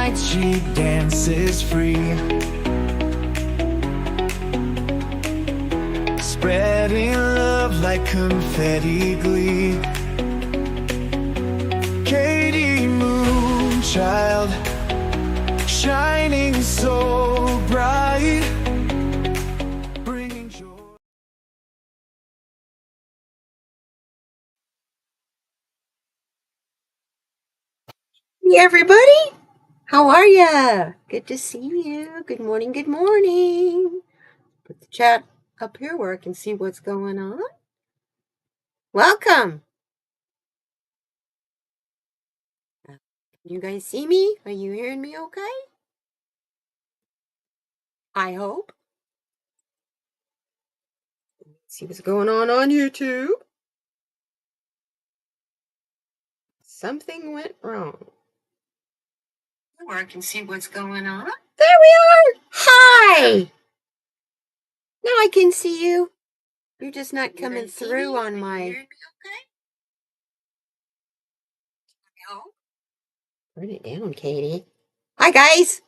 night she dances free, spreading love like confetti glee. Katie Moonchild, shining so bright, bringing joy. Hey everybody, how are ya? Good to see you. Good morning, good morning. Put the chat up here where I can see what's going on. Welcome. Can you guys see me? Are you hearing me okay? I hope. See what's going on YouTube. Something went wrong. Where I can see what's going on. There we are. Hi. Now I can see you. You're just not coming through on my... Turn it down, Katie. Hi, guys.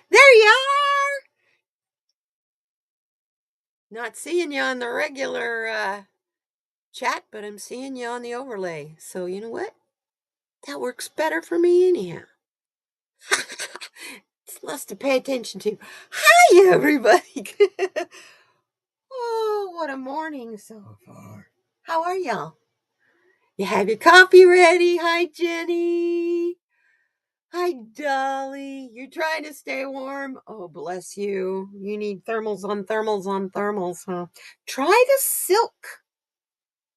There you are. Not seeing you on the regular chat, but I'm seeing you on the overlay. So you know what? That works better for me anyhow. It's less to pay attention to. Hi, everybody. Oh, what a morning so far. How are y'all? You have your coffee ready? Hi, Jenny. Hi, Dolly. You're trying to stay warm? Oh, bless you. You need thermals on thermals on thermals, huh? Try the silk.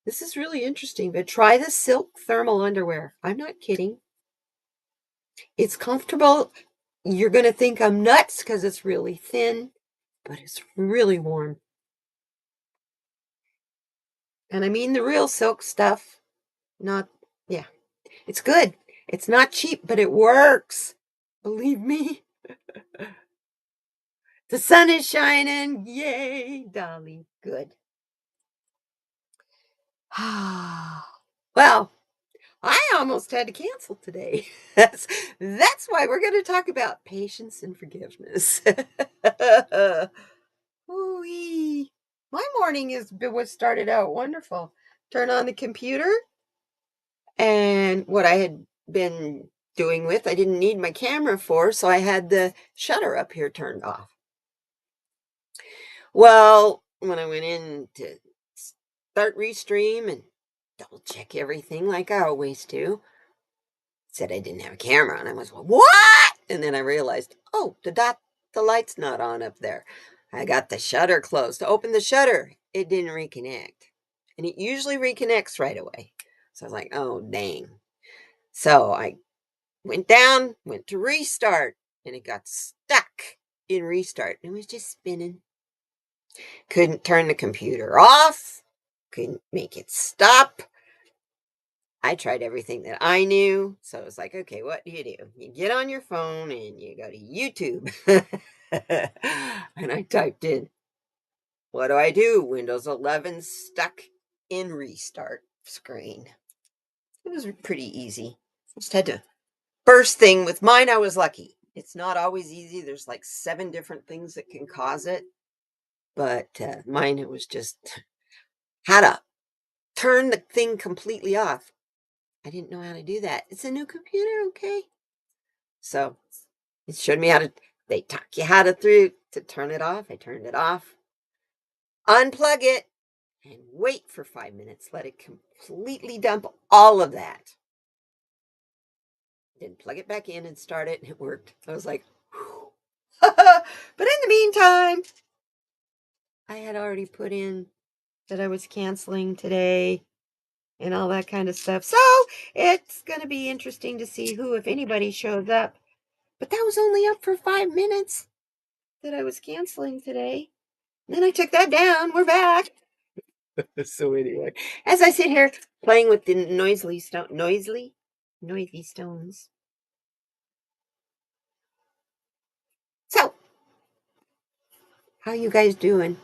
This is really interesting, but try the silk thermal underwear. I'm not kidding. It's comfortable. You're going to think I'm nuts because it's really thin, but it's really warm. And I mean the real silk stuff. Not, yeah. It's good. It's not cheap, but it works. Believe me. The sun is shining. Yay, Dolly. Good. Well, I almost had to cancel today. That's why we're going to talk about patience and forgiveness. Ooh-wee. My morning was started out wonderful. Turn on the computer, and what I had been doing with, I didn't need my camera for, so I had the shutter up here turned off. Well, when I went in to start Restream and double check everything like I always do, said I didn't have a camera, and I was like, what? And then I realized, oh, the light's not on up there. I got the shutter closed. To open the shutter, it didn't reconnect. And it usually reconnects right away. So I was like, oh, dang. So I went down, went to restart, and it got stuck in restart. It was just spinning. Couldn't turn the computer off. Couldn't make it stop. I tried everything that I knew. So I was like, okay, what do? You get on your phone and you go to YouTube. And I typed in, what do? Windows 11 stuck in restart screen. It was pretty easy. Just had to first thing with mine, I was lucky. It's not always easy. There's like 7 different things that can cause it. But mine, it was just how to turn the thing completely off. I didn't know how to do that. It's a new computer, okay? So it showed me how to, they taught you how to turn it off. I turned it off, unplug it, and wait for 5 minutes. Let it completely dump all of that. Then plug it back in and start it, and it worked. I was like, whew. But in the meantime, I had already put in that I was canceling today and all that kind of stuff. So it's going to be interesting to see who, if anybody, shows up. But that was only up for 5 minutes that I was canceling today. And then I took that down. We're back. So anyway, as I sit here playing with the noisy stones. So, how you guys doing?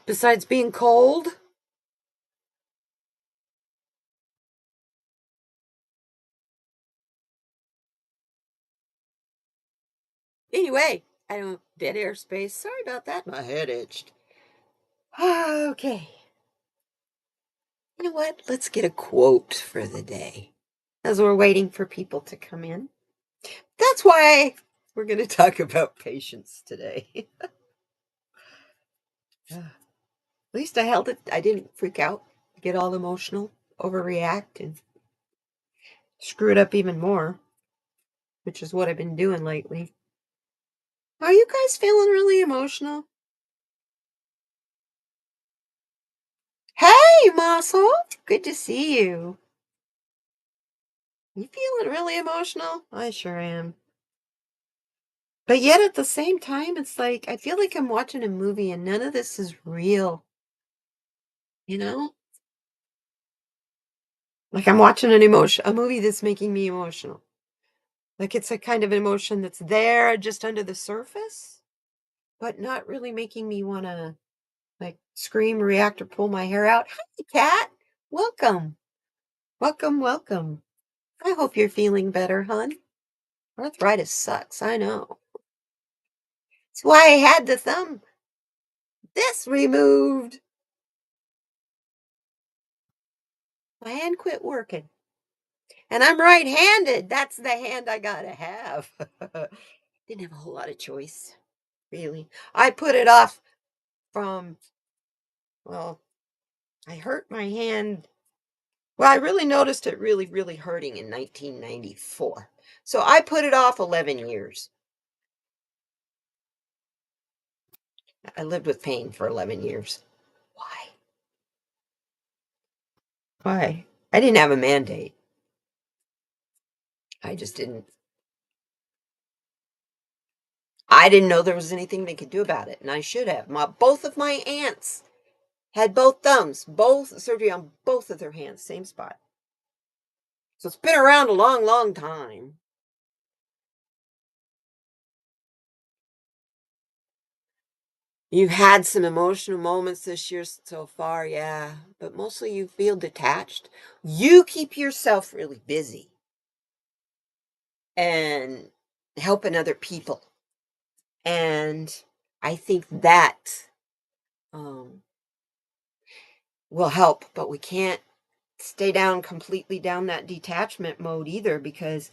Besides being cold? Anyway, I don't dead airspace. Sorry about that. My head itched. Okay. You know what? Let's get a quote for the day as we're waiting for people to come in. That's why we're going to talk about patience today. At least I held it. I didn't freak out, get all emotional, overreact, and screw it up even more, which is what I've been doing lately. Are you guys feeling really emotional? Hey, Muscle. Good to see you. You feeling really emotional? I sure am. But yet at the same time, it's like I feel like I'm watching a movie and none of this is real, you know? Like I'm watching a movie that's making me emotional. Like it's a kind of emotion that's there just under the surface, but not really making me want to like scream, react, or pull my hair out. Hi, cat. Welcome. Welcome, welcome. I hope you're feeling better, hon. Arthritis sucks, I know. That's why I had the thumb this removed. My hand quit working. And I'm right-handed. That's the hand I gotta have. Didn't have a whole lot of choice, really. I put it off from, well, I hurt my hand. Well, I really noticed it really, really hurting in 1994. So I put it off 11 years. I lived with pain for 11 years. Why? Why? I didn't have a mandate. I just didn't. I didn't know there was anything they could do about it, and I should have. Both of my aunts had both thumbs, both surgery on both of their hands, same spot. So it's been around a long, long time. You've had some emotional moments this year so far, yeah, but mostly you feel detached. You keep yourself really busy and helping other people. And I think that um, will help, but we can't stay down completely down that detachment mode either because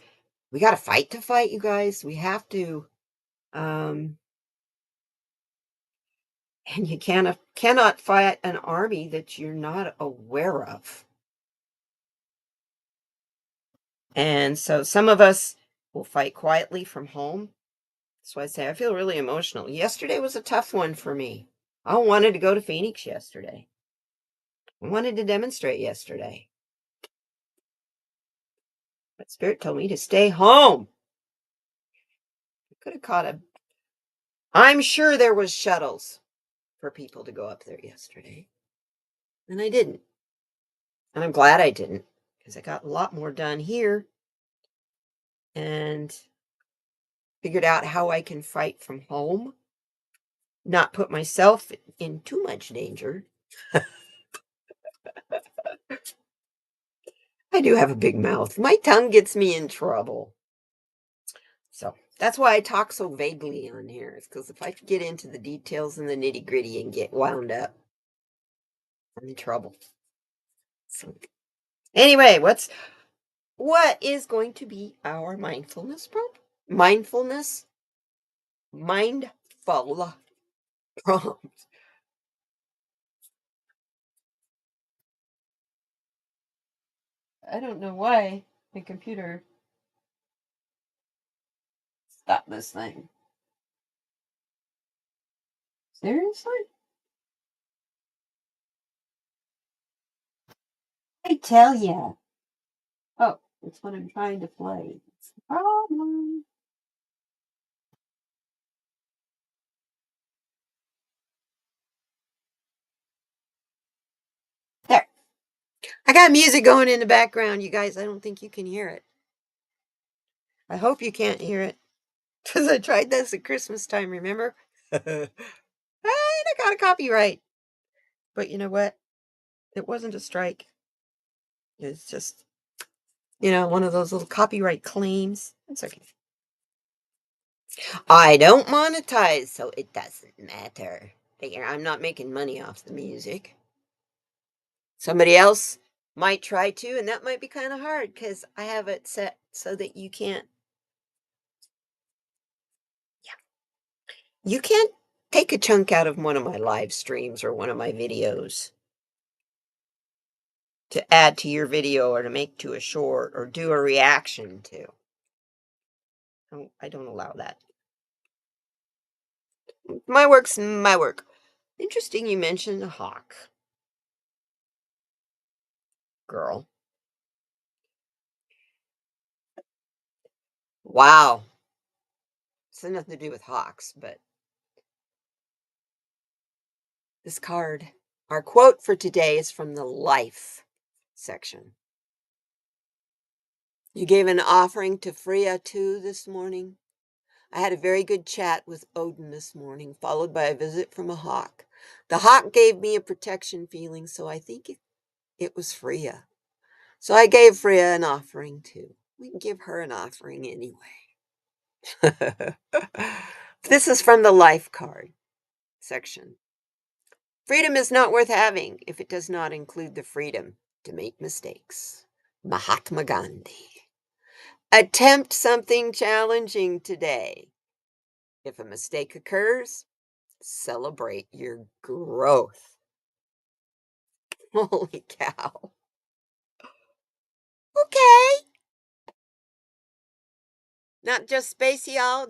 we got to fight to fight, you guys. We have to. Um, and you cannot fight an army that you're not aware of. And so some of us will fight quietly from home. That's why I say I feel really emotional. Yesterday was a tough one for me. I wanted to go to Phoenix yesterday. I wanted to demonstrate yesterday. But Spirit told me to stay home. I could have caught a. I'm sure there was shuttles for people to go up there yesterday. And I didn't. And I'm glad I didn't because I got a lot more done here and figured out how I can fight from home, not put myself in too much danger. I do have a big mouth. My tongue gets me in trouble. So that's why I talk so vaguely on here. It's because if I get into the details and the nitty gritty and get wound up, I'm in trouble. So anyway, what is going to be our mindfulness prompt? Mindful prompt. I don't know why the computer stopped this thing. Seriously? I tell ya. Oh, it's what I'm trying to play. It's the problem. There. I got music going in the background, you guys. I don't think you can hear it. I hope you can't hear it. Because I tried this at Christmas time, remember? And I got a copyright. But you know what? It wasn't a strike. It's just, one of those little copyright claims. It's okay. I don't monetize, so it doesn't matter. Figure I'm not making money off the music. Somebody else might try to, and that might be kind of hard because I have it set so that you can't take a chunk out of one of my live streams or one of my videos to add to your video or to make to a short or do a reaction to. I don't allow that. My work's my work. Interesting you mentioned a hawk, girl. Wow. It's nothing to do with hawks, but this card. Our quote for today is from the life section. You gave an offering to Freya too this morning. I had a very good chat with Odin this morning, followed by a visit from a hawk. The hawk gave me a protection feeling, so I think it was Freya. So I gave Freya an offering too. We can give her an offering anyway. This is from the life card section. Freedom is not worth having if it does not include the freedom to make mistakes. Mahatma Gandhi. Attempt something challenging today. If a mistake occurs, celebrate your growth. Holy cow. Okay. Not just space, y'all.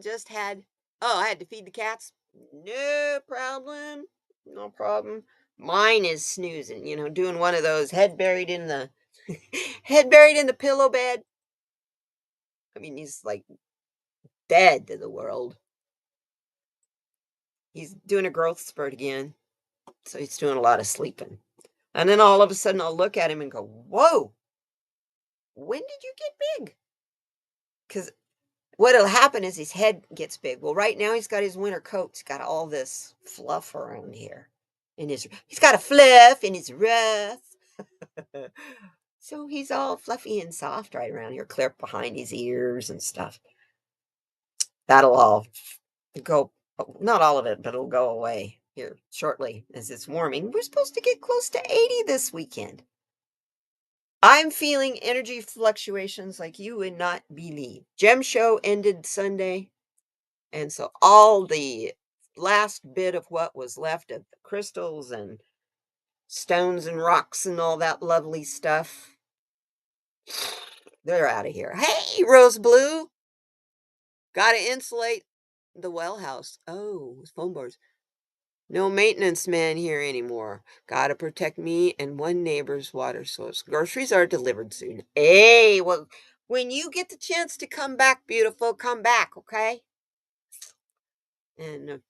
I had to feed the cats. No problem. No problem. Mine is snoozing, doing one of those head buried in the head buried in the pillow bed. I mean, he's like dead to the world. He's doing a growth spurt again. So he's doing a lot of sleeping. And then all of a sudden I'll look at him and go, whoa, when did you get big? Because what'll happen is his head gets big. Well, right now he's got his winter coat. He's got all this fluff around here. He's got a fluff in his ruff. So he's all fluffy and soft right around here, clear behind his ears and stuff. That'll all go, not all of it, but it'll go away here shortly as it's warming. We're supposed to get close to 80 this weekend. I'm feeling energy fluctuations like you would not believe. Gem show ended Sunday, and so all the last bit of what was left of the crystals and stones and rocks and all that lovely stuff, they're out of here. Hey, Rose Blue, gotta insulate the well house. Oh, phone bars. No maintenance man here anymore. Gotta protect me and one neighbor's water source. Groceries are delivered soon. Hey, well, when you get the chance to come back, beautiful, come back, okay? And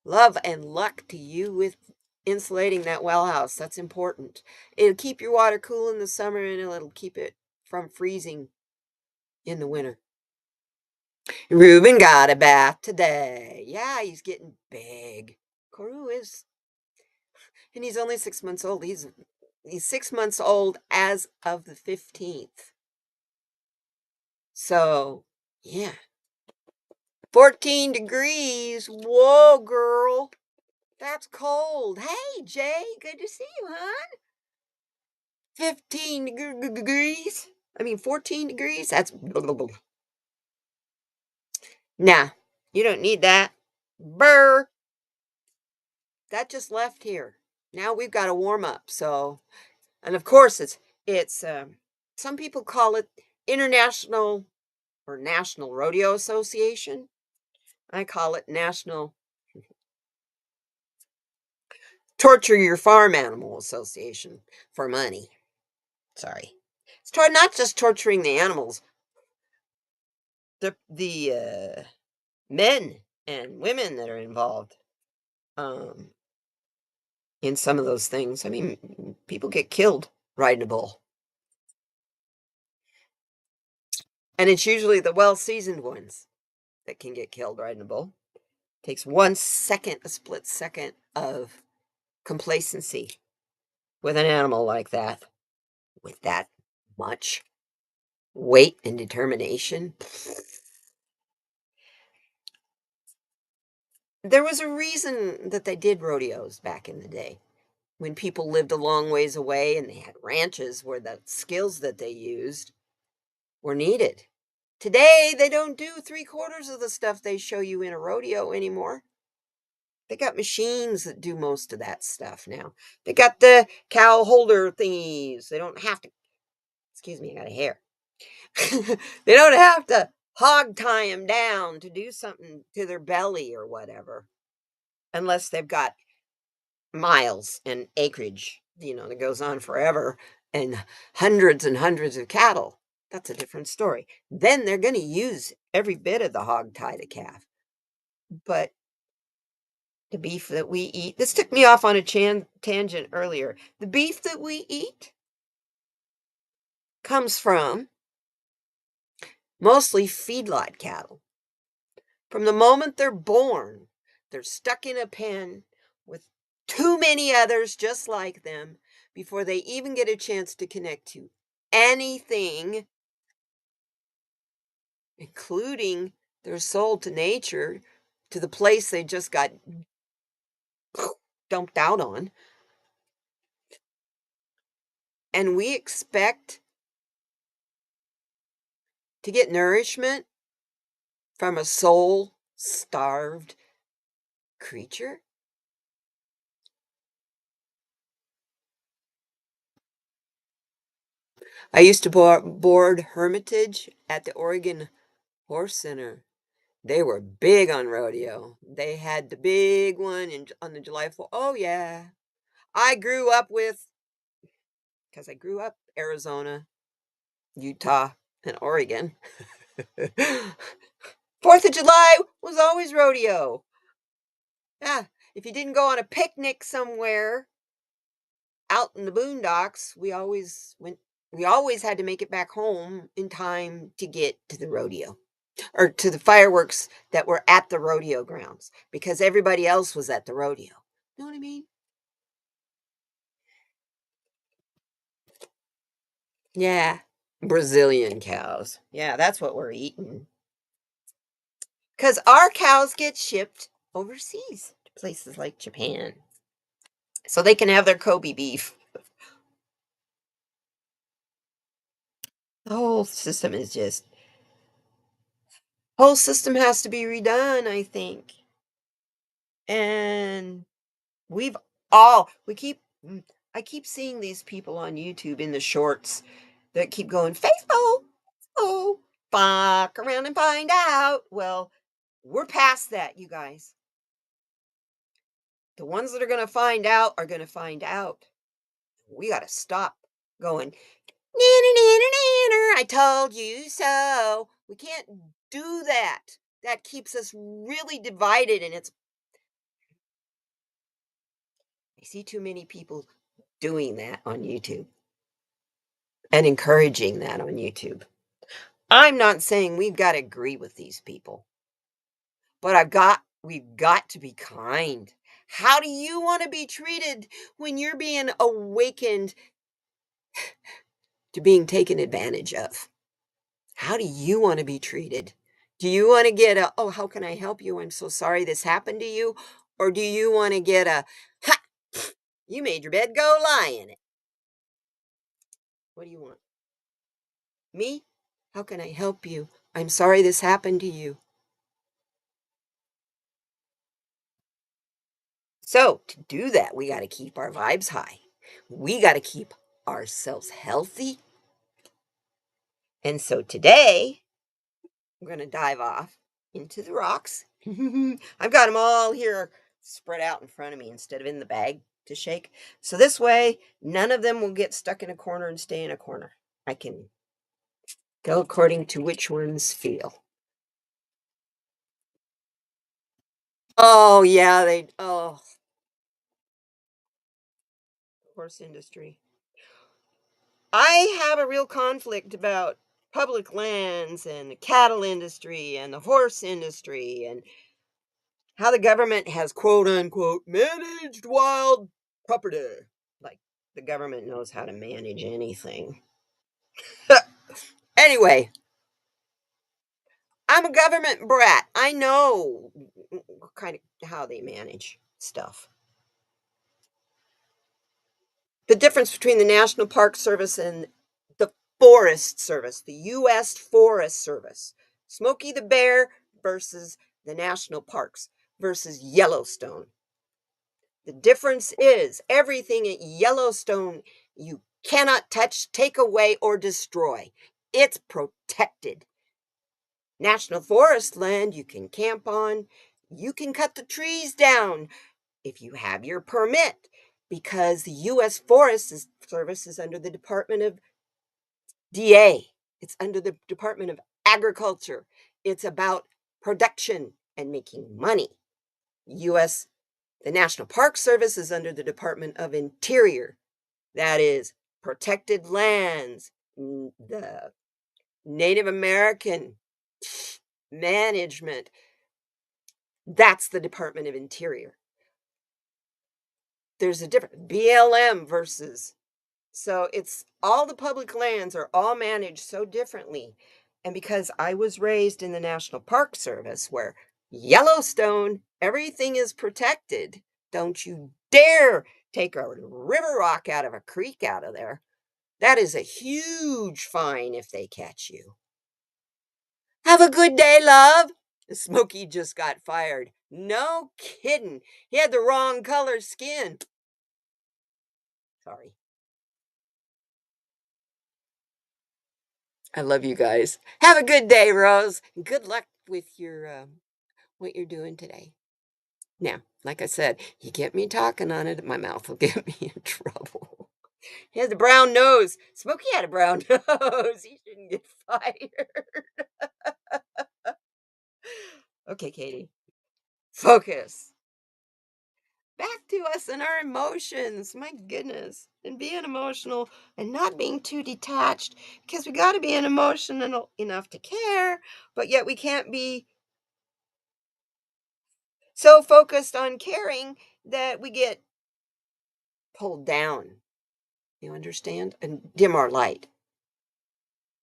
love and luck to you with insulating that well house. That's important. It'll keep your water cool in the summer and it'll keep it from freezing in the winter. Ruben got a bath today. Yeah, he's getting big. Koru is, and he's only 6 months old. He's 6 months old as of the 15th. So, yeah. 14 degrees. Whoa, girl. That's cold. Hey, Jay, good to see you, hon. 15 degrees. 14 degrees. That's. Nah, you don't need that. Burr. That just left here. Now we've got to warm up. So, and of course, it's some people call it International or National Rodeo Association. I call it National Torture Your Farm Animal Association for money. Sorry. It's not just torturing the animals. The men and women that are involved um, in some of those things. People get killed riding a bull. And it's usually the well-seasoned ones that can get killed riding a bull. It takes 1 second, a split second of complacency with an animal like that, with that much weight and determination. There was a reason that they did rodeos back in the day when people lived a long ways away and they had ranches where the skills that they used were needed. Today, they don't do three-quarters of the stuff they show you in a rodeo anymore. They got machines that do most of that stuff now. They got the cow holder thingies. They don't have to, excuse me, I got a hair. They don't have to hog tie them down to do something to their belly or whatever, unless they've got miles and acreage, that goes on forever and hundreds of cattle. That's a different story. Then they're going to use every bit of the hog tie the calf. But the beef that we eat, this took me off on a tangent earlier. The beef that we eat comes from mostly feedlot cattle. From the moment they're born, they're stuck in a pen with too many others just like them before they even get a chance to connect to anything, including their soul to nature, to the place they just got dumped out on. And we expect to get nourishment from a soul starved creature? I used to board Hermitage at the Oregon Horse Center. They were big on rodeo. They had the big one on the July 4th. Oh, yeah. I grew up with, because I grew up Arizona, Utah, and Oregon. 4th of July was always rodeo. Yeah. If you didn't go on a picnic somewhere out in the boondocks, we always had to make it back home in time to get to the rodeo or to the fireworks that were at the rodeo grounds because everybody else was at the rodeo. Know what I mean? Yeah. Brazilian cows. Yeah, that's what we're eating. Because our cows get shipped overseas to places like Japan so they can have their Kobe beef. The whole system has to be redone, I think. And we've we keep I keep seeing these people on YouTube in the shorts that keep going, Facebook, oh, fuck around and find out. Well, we're past that, you guys. The ones that are going to find out are going to find out. We got to stop going, I told you so. We can't do that. That keeps us really divided, and I see too many people doing that on YouTube and encouraging that on YouTube. I'm not saying we've got to agree with these people, but we've got to be kind. How do you want to be treated when you're being awakened to being taken advantage of? How do you want to be treated? Do you want to get a, oh, how can I help you? I'm so sorry this happened to you. Or do you want to get a, ha, you made your bed, go lie in it? What do you want? Me? How can I help you? I'm sorry this happened to you. So, to do that, we got to keep our vibes high. We got to keep ourselves healthy. And so today, I'm going to dive off into the rocks. I've got them all here spread out in front of me instead of in the bag to shake. So this way, none of them will get stuck in a corner and stay in a corner. I can go according to which ones feel. Oh, yeah, horse industry. I have a real conflict about public lands and the cattle industry and the horse industry and how the government has quote unquote managed wild property. Like the government knows how to manage anything. Anyway, I'm a government brat. I know kind of how they manage stuff. The difference between the National Park Service and the Forest Service, the U.S. Forest Service. Smokey the Bear versus the national parks versus Yellowstone. The difference is everything at Yellowstone you cannot touch, take away, or destroy. It's protected. National forest land you can camp on. You can cut the trees down if you have your permit because the U.S. Service is under the Department of DA. It's under the Department of Agriculture. It's about production and making money. U.S. The National Park Service is under the Department of Interior. That is protected lands, the Native American management. That's the Department of Interior. There's a difference. BLM versus. So it's all the public lands are all managed so differently. And because I was raised in the National Park Service where Yellowstone, everything is protected. Don't you dare take a river rock out of a creek out of there. That is a huge fine if they catch you. Have a good day, love. Smokey just got fired. No kidding. He had the wrong color skin. Sorry. I love you guys. Have a good day, Rose. Good luck with your what you're doing today. Now, like I said, you get me talking on it, my mouth will get me in trouble. He has a brown nose. Smokey had a brown nose. He shouldn't get fired. Okay, Katie. Focus. Back to us and our emotions. My goodness. And being emotional and not being too detached because we got to be an emotional enough to care, but yet we can't be so focused on caring that we get pulled down. You understand? And dim our light.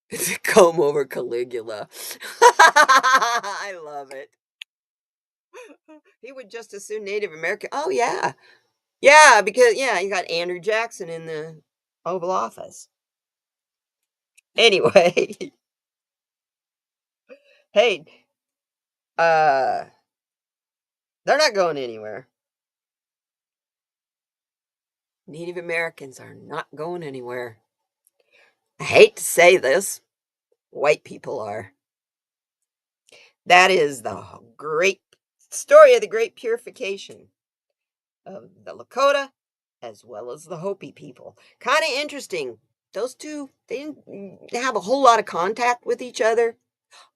It's a comb over Caligula. I love it. He would just as soon Native American. Oh, yeah. Yeah, because, yeah, you got Andrew Jackson in the Oval Office. Anyway, hey, uh, they're not going anywhere. Native Americans are not going anywhere. I hate to say this, white people are. That is the great story of the great purification of the Lakota as well as the Hopi people. Kind of interesting. Those two, they didn't have a whole lot of contact with each other,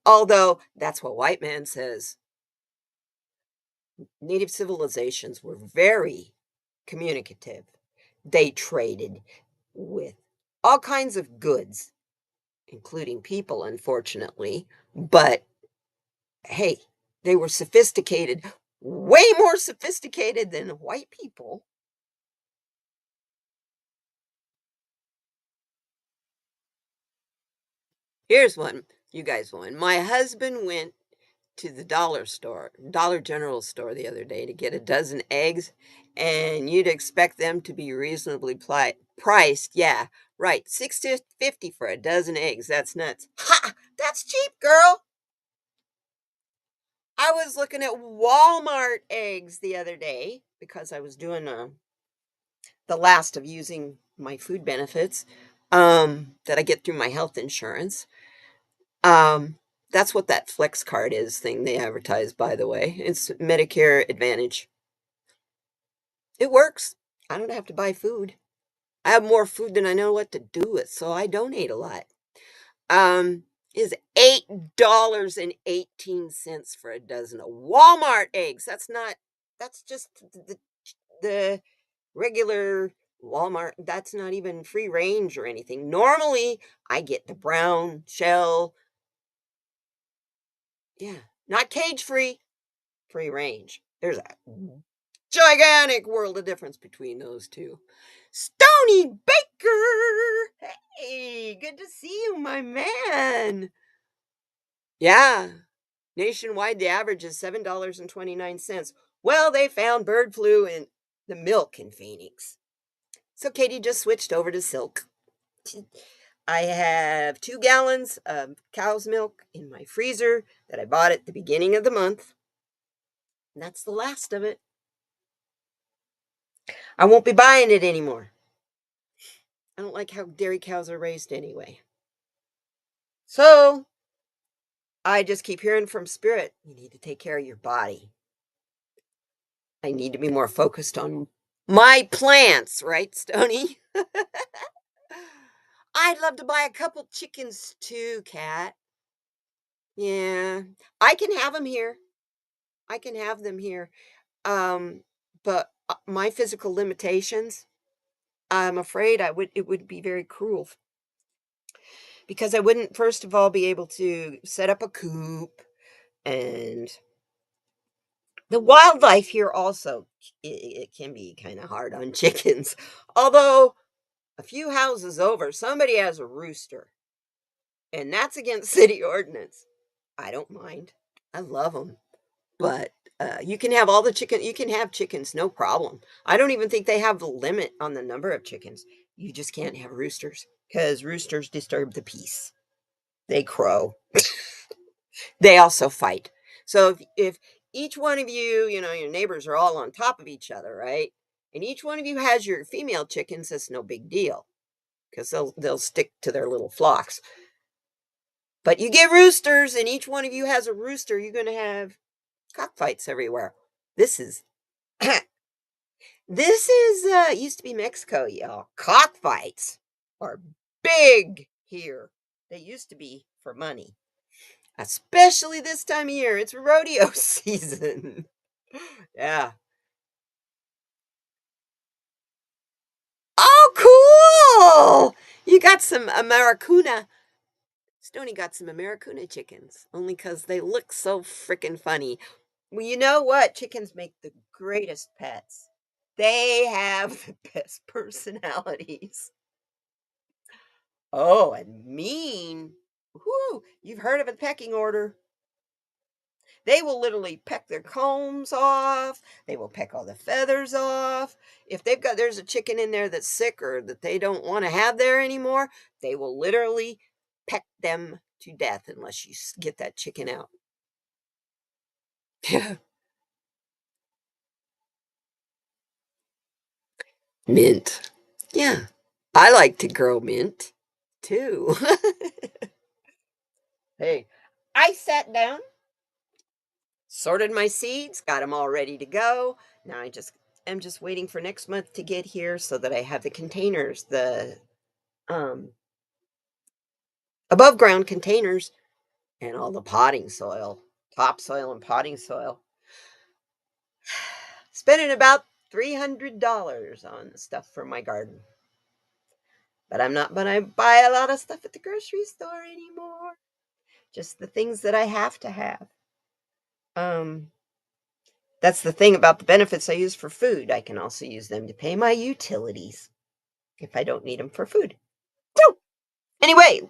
although that's what white man says. Native civilizations were very communicative. They traded with all kinds of goods, including people, unfortunately. But hey, they were sophisticated, way more sophisticated than white people. Here's one. You guys won. My husband went to the Dollar General store the other day to get a dozen eggs, and you'd expect them to be reasonably priced. Yeah, right. 6.50 for a dozen eggs. That's nuts. Ha! That's cheap, girl. I was looking at Walmart eggs the other day because I was doing the last of using my food benefits that I get through my health insurance. Um, that's what that flex card is thing they advertise, by the way. It's Medicare Advantage. It works. I don't have to buy food. I have more food than I know what to do with, so I donate a lot. Is $8.18 for a dozen of Walmart eggs. That's just the regular Walmart. That's not even free range or anything. Normally, I get the brown shell. Yeah, not cage free, free range. There's a gigantic world of difference between those two. Stony Baker! Hey, good to see you, my man. Yeah. Nationwide, the average is $7.29. Well, they found bird flu in the milk in Phoenix. So Katie just switched over to silk. I have 2 gallons of cow's milk in my freezer that I bought at the beginning of the month. And that's the last of it. I won't be buying it anymore. I don't like how dairy cows are raised anyway. So I just keep hearing from Spirit, you need to take care of your body. I need to be more focused on my plants, right, Stony? I'd love to buy a couple chickens too, Cat. Yeah, I can have them here. I can have them here. Um, but my physical limitations, I'm afraid it would be very cruel because I wouldn't, first of all, be able to set up a coop, and the wildlife here also, it can be kind of hard on chickens. Although a few houses over, somebody has a rooster, and that's against city ordinance. I don't mind. I love them. But you can have all the chicken. You can have chickens, no problem. I don't even think they have the limit on the number of chickens. You just can't have roosters because roosters disturb the peace. They crow. They also fight. So if each one of you, your neighbors are all on top of each other, right? And each one of you has your female chickens, that's no big deal because they'll stick to their little flocks. But you get roosters, and each one of you has a rooster, you're going to have cockfights everywhere. This is This is, used to be Mexico, y'all. Cockfights are big here. They used to be for money, especially this time of year. It's rodeo season. Yeah. Oh, cool! You got some Americuna. Stony got some Americuna chickens, only because they look so freaking funny. Well, you know what? Chickens make the greatest pets. They have the best personalities. Oh, and mean. Whoo, you've heard of a pecking order. They will literally peck their combs off. They will peck all the feathers off. If there's a chicken in there that's sick or that they don't want to have there anymore, they will literally peck them to death unless you get that chicken out. Mint. Yeah. I like to grow mint too. Hey, I sat down, sorted my seeds, got them all ready to go. Now I'm just waiting for next month to get here so that I have the containers, the um above ground containers and all the potting soil, topsoil and potting soil. Spending about $300 on stuff for my garden. But I'm not gonna buy a lot of stuff at the grocery store anymore. Just the things that I have to have. Um that's the thing about the benefits I use for food. I can also use them to pay my utilities if I don't need them for food. So, anyway,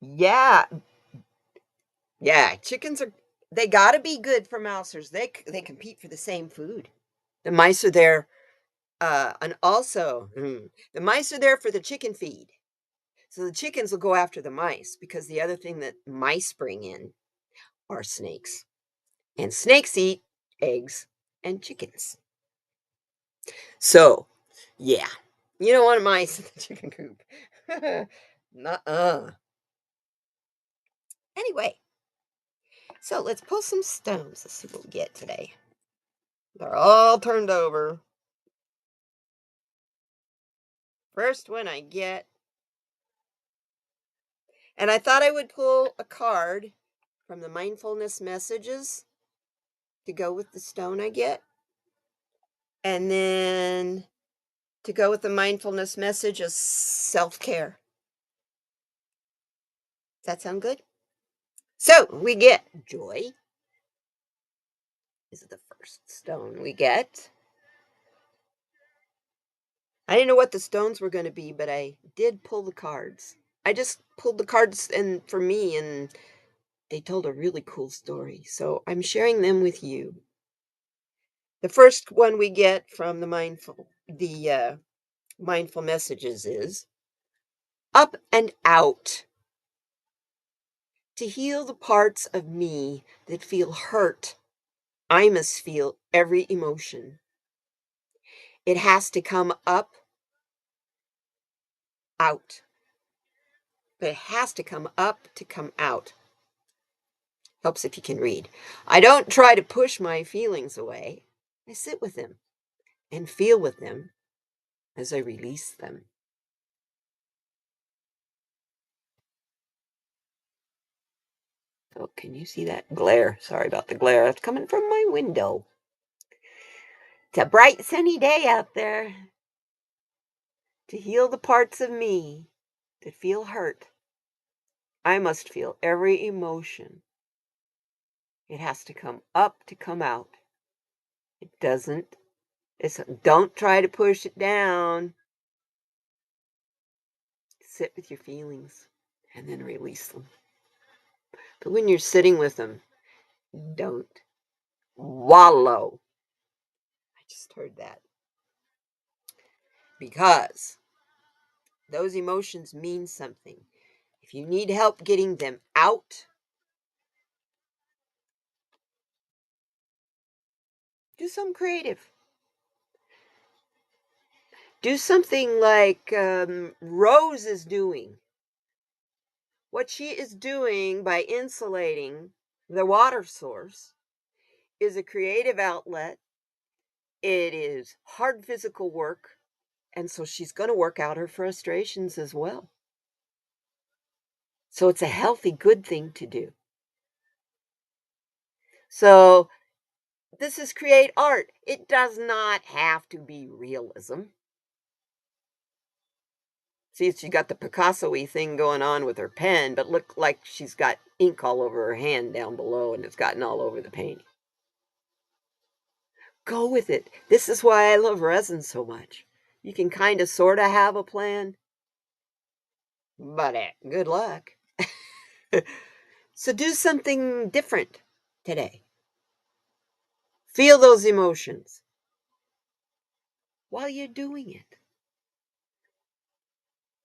yeah, yeah, chickens are they gotta be good for mousers. They compete for the same food. The mice are there, and also the mice are there for the chicken feed. So the chickens will go after the mice because the other thing that mice bring in are snakes, and snakes eat eggs and chickens. So, yeah, you don't want mice in the chicken coop. Nuh-uh. Anyway, so let's pull some stones. Let's see what we get today. They're all turned over. First one I get. And I thought I would pull a card from the mindfulness messages to go with the stone I get. And then to go with the mindfulness message is self care. Does that sound good? So we get joy. This is the first stone we get. I didn't know what the stones were going to be, but I did pull the cards. I just pulled the cards and for me, and they told a really cool story. So I'm sharing them with you. The first one we get from the mindful messages is up and out. To heal the parts of me that feel hurt, I must feel every emotion. It has to come up, out. But it has to come up to come out. Helps if you can read. I don't try to push my feelings away. I sit with them and feel with them as I release them. Oh, can you see that glare? Sorry about the glare. It's coming from my window. It's a bright, sunny day out there. To heal the parts of me that feel hurt, I must feel every emotion. It has to come up to come out. It doesn't. Don't try to push it down. Sit with your feelings and then release them. But when you're sitting with them, don't wallow. I just heard that. Because those emotions mean something. If you need help getting them out, do something creative. Do something like Rose is doing. What she is doing by insulating the water source is a creative outlet. It is hard physical work. And so she's going to work out her frustrations as well. So it's a healthy, good thing to do. So this is create art. It does not have to be realism. See, she got the Picasso-y thing going on with her pen, but look like she's got ink all over her hand down below and it's gotten all over the paint. Go with it. This is why I love resin so much. You can kind of sort of have a plan, but good luck. So do something different today. Feel those emotions while you're doing it.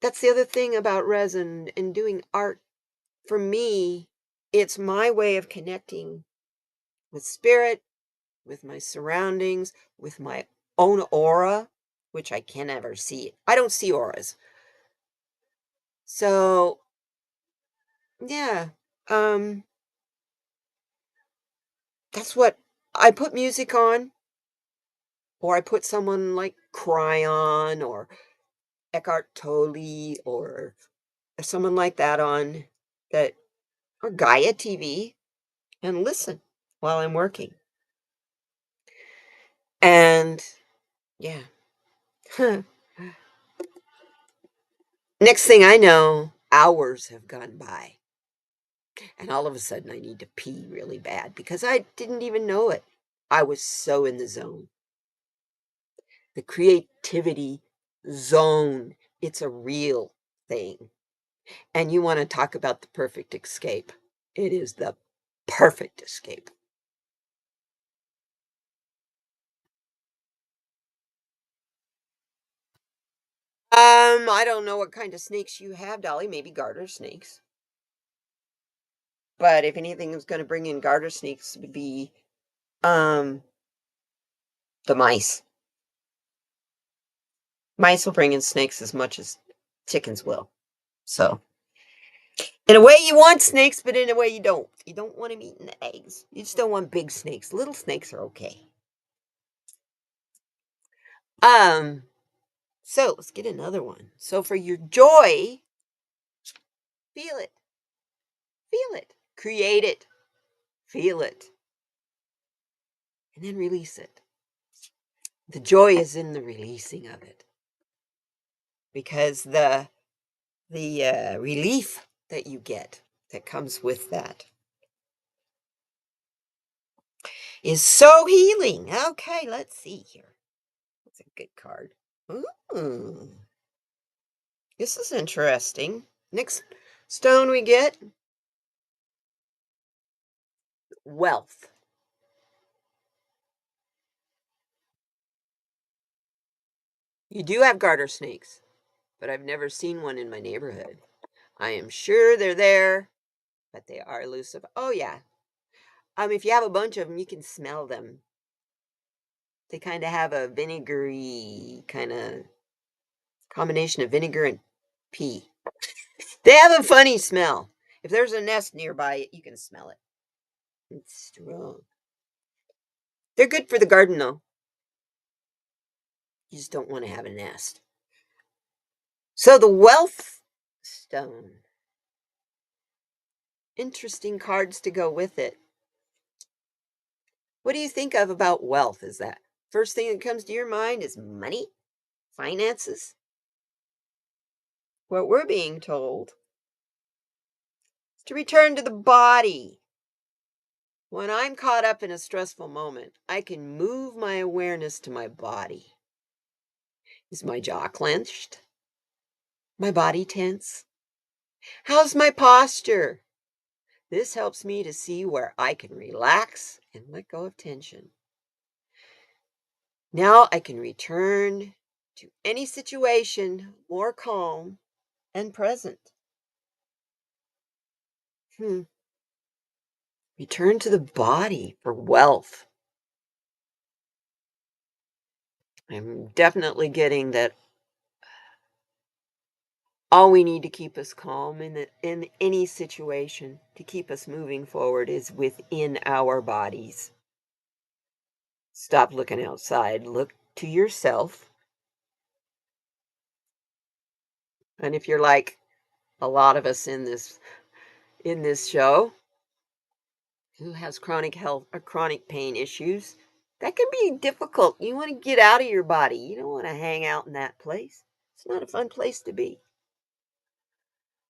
That's the other thing about resin and doing art. For me, it's my way of connecting with spirit, with my surroundings, with my own aura, which I can never see. I don't see auras. So, yeah, um, that's what I put music on, or I put someone like Cry On or Eckhart Tolle or someone like that on that or Gaia TV and listen while I'm working. And yeah. Next thing I know, hours have gone by. And all of a sudden I need to pee really bad because I didn't even know it. I was so in the zone. The creativity zone. It's a real thing. And you want to talk about the perfect escape. It is the perfect escape. I don't know what kind of snakes you have, Dolly. Maybe garter snakes. But if anything is going to bring in garter snakes, it would be um the mice. Mice will bring in snakes as much as chickens will. So, in a way, you want snakes, but in a way, you don't. You don't want them eating the eggs. You just don't want big snakes. Little snakes are okay. Um, so let's get another one. So for your joy, feel it, feel it, create it, feel it, and then release it. The joy is in the releasing of it because the relief that you get that comes with that is so healing. Okay, let's see here. That's a good card. Ooh, this is interesting. Next stone we get, wealth. You do have garter snakes, but I've never seen one in my neighborhood. I am sure they're there, but they are elusive. Oh yeah. If you have a bunch of them, you can smell them. They kind of have a vinegary kind of combination of vinegar and pee. They have a funny smell. If there's a nest nearby, you can smell it. It's strong. They're good for the garden, though. You just don't want to have a nest. So the wealth stone. Interesting cards to go with it. What do you think of about wealth? Is that first thing that comes to your mind is money, finances? What we're being told is to return to the body. When I'm caught up in a stressful moment, I can move my awareness to my body. Is my jaw clenched? My body tense? How's my posture? This helps me to see where I can relax and let go of tension. Now I can return to any situation more calm and present. Hmm. Return to the body for wealth. I'm definitely getting that all we need to keep us calm in any situation, to keep us moving forward, is within our bodies. Stop looking outside, look to yourself. And if you're like a lot of us in this show who has chronic health or chronic pain issues, that can be difficult. You want to get out of your body. You don't want to hang out in that place. It's not a fun place to be.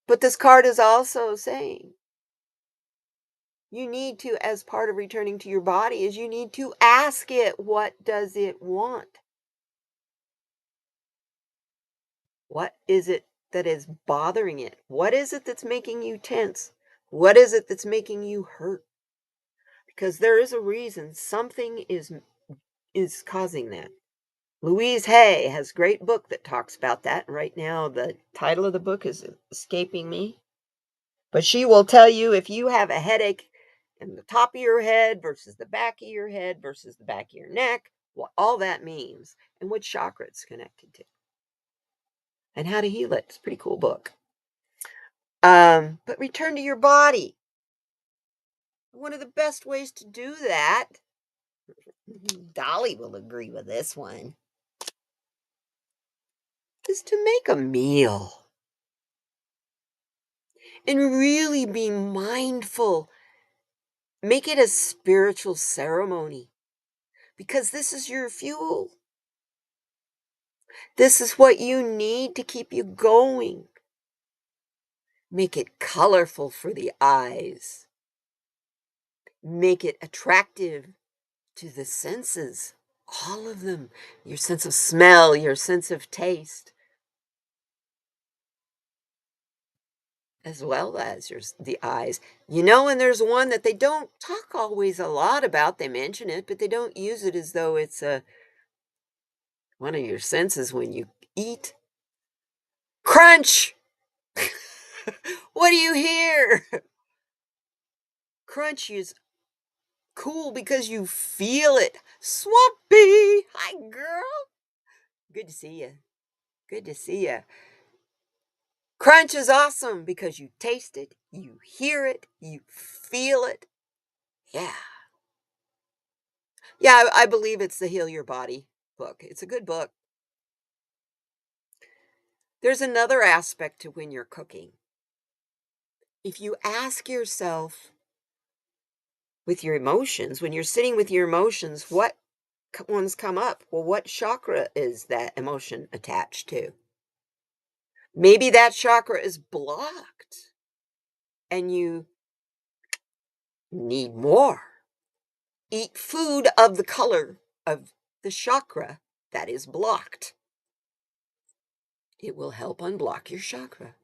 But this card is also saying you need to, as part of returning to your body, is you need to ask it, what does it want? What is it that is bothering it? What is it that's making you tense? What is it that's making you hurt? Because there is a reason. Something is causing that. Louise Hay has a great book that talks about that. Right now, the title of the book is escaping me. But she will tell you if you have a headache in the top of your head versus the back of your head versus the back of your neck, what all that means and what chakra it's connected to and how to heal it. It's a pretty cool book. But return to your body. One of the best ways to do that, Dolly will agree with this one, is to make a meal and really be mindful. Make it a spiritual ceremony because this is your fuel. This is what you need to keep you going. Make it colorful for the eyes. Make it attractive to the senses, all of them. Your sense of smell, your sense of taste, as well as the eyes. And there's one that they don't talk always a lot about. They mention it, but they don't use it as though it's one of your senses when you eat. Crunch! What do you hear? Crunch is cool because you feel it. Swampy! Hi, girl. Good to see you. Good to see you. Crunch is awesome because you taste it, you hear it, you feel it. Yeah. Yeah, I believe it's the Heal Your Body book. It's a good book. There's another aspect to when you're cooking. If you ask yourself with your emotions, when you're sitting with your emotions, what ones come up? Well, what chakra is that emotion attached to? Maybe that chakra is blocked and you need more. Eat food of the color of the chakra that is blocked. It will help unblock your chakra.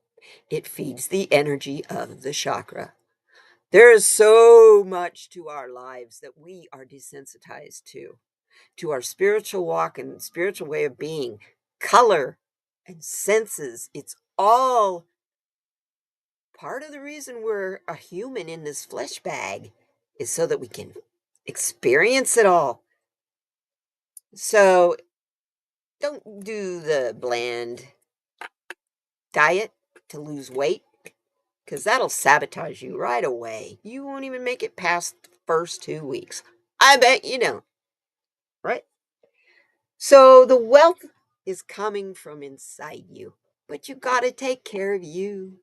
It feeds the energy of the chakra. There is so much to our lives that we are desensitized to our spiritual walk and spiritual way of being, color and senses. It's all part of the reason we're a human in this flesh bag is so that we can experience it all. So don't do the bland diet to lose weight because that'll sabotage you right away. You won't even make it past the first 2 weeks. I bet you don't, right? So the wealth is coming from inside you, but you got to take care of you.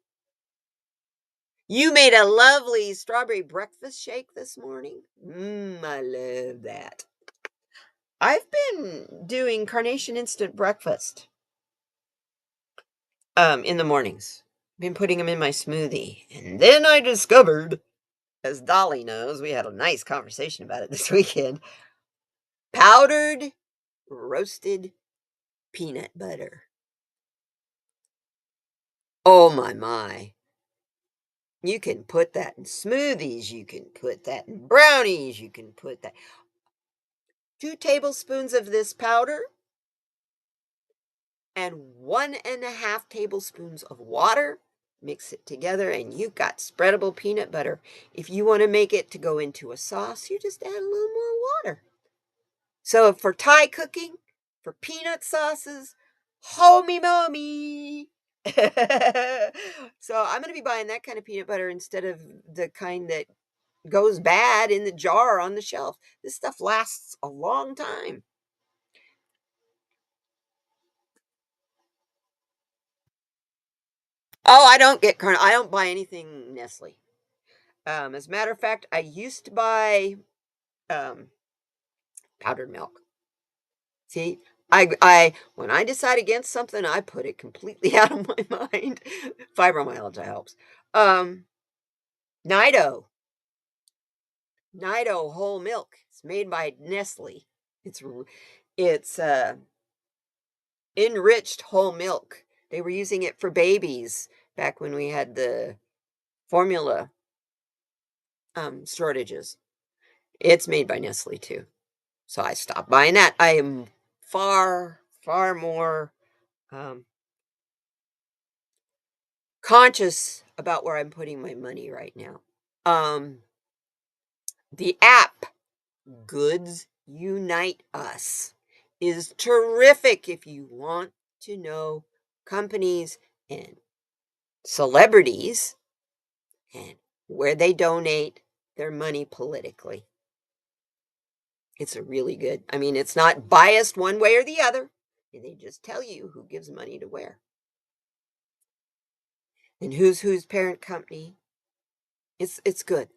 You made a lovely strawberry breakfast shake this morning. I love that. I've been doing carnation instant breakfast in the mornings. Been putting them in my smoothie. And then I discovered, as Dolly knows, we had a nice conversation about it this weekend, powdered roasted peanut butter. Oh my my. You can put that in smoothies, you can put that in brownies, you can put that 2 tablespoons of this powder and 1.5 tablespoons of water. Mix it together and you've got spreadable peanut butter. If you want to make it to go into a sauce, you just add a little more water. So for Thai cooking, for peanut sauces, homey momey. So I'm going to be buying that kind of peanut butter instead of the kind that goes bad in the jar on the shelf. This stuff lasts a long time. Oh, I don't buy anything Nestle. As a matter of fact, I used to buy um, powdered milk. See, I when I decide against something, I put it completely out of my mind. Fibromyalgia helps. Um, Nido, Nido whole milk. It's made by Nestle. It's enriched whole milk. They were using it for babies back when we had the formula shortages. It's made by Nestle too. So I stopped buying that. I am far more um, conscious about where I'm putting my money right now. Um, the app Goods Unite Us is terrific if you want to know companies and celebrities and where they donate their money politically. It's a really good. I mean, it's not biased one way or the other. They just tell you who gives money to where and whose parent company. It's good.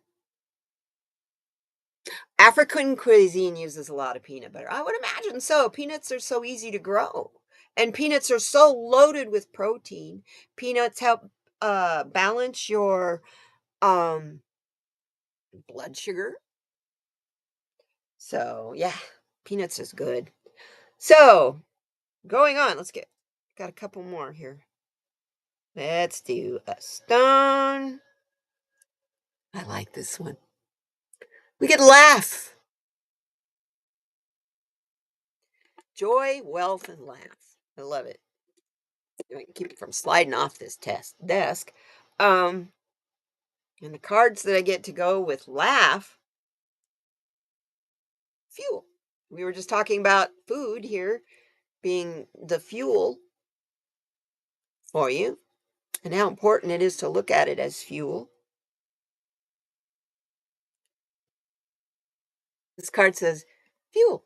African cuisine uses a lot of peanut butter. I would imagine so. Peanuts are so easy to grow, and peanuts are so loaded with protein. Peanuts help balance your um blood sugar. So, yeah, peanuts is good. So, going on, got a couple more here. Let's do a stone. I like this one. We could laugh. Joy, wealth, and laugh. I love it. I can keep it from sliding off this test desk. Um, and the cards that I get to go with laugh, fuel. We were just talking about food here being the fuel for you and how important it is to look at it as fuel. This card says, fuel.